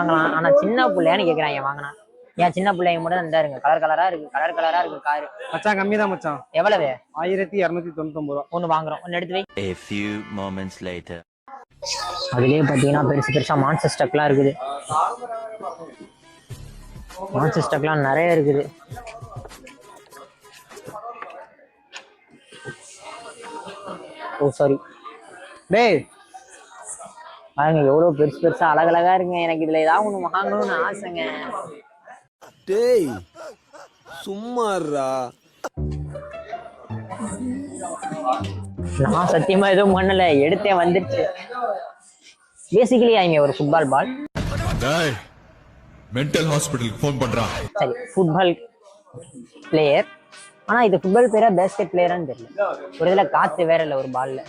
வாங்கலாம். ஆனா சின்ன பிள்ளையான்னு கேக்குறாங்க வாங்கினா. ஏன் சின்ன பிள்ளைங்க மட்டும் தான் இருங்க. கலர் கலரா இருக்கு காரு. மச்சான் கம்மி தான் மச்சான். எவ்வளவு? 1299 ரூபா. ஒண்ணு வாங்குறோம். ஒன்னு எடுத்து வை. A few moments later. அதுலயே பாத்தீங்கன்னா பெருசா மான்ஸ்டர் ஸ்டக்லாம் இருக்குது. மான்ஸ்டர் ஸ்டக்லாம் நிறைய இருக்குது. ஓ சாரி. டேய் பாருங்க எவ்வளவு பெருசா அழகழகா இருக்குங்க. எனக்கு இதுல ஏதாவது ஒண்ணு வாங்கணும்னு ஆசைங்க. டேய் சும்மாறா. நான் சத்தியமா எதுவும் பண்ணல, எடுத்தேன் வந்துருச்சு. பேசிக்கலி ஐங்க ஒரு ஃபுட்பால் பால். மென்டல் ஹாஸ்பிடலுக்கு ஃபோன் பண்றான். சரி ஃபுட்பால் பிளேயர். ஆனா இது ஃபுட்பால் பிளேயரா பேஸ்கெட் பிளேயரான்னு தெரியல. ஒரு இதுல காத்து வேற இல்ல ஒரு பால்ல.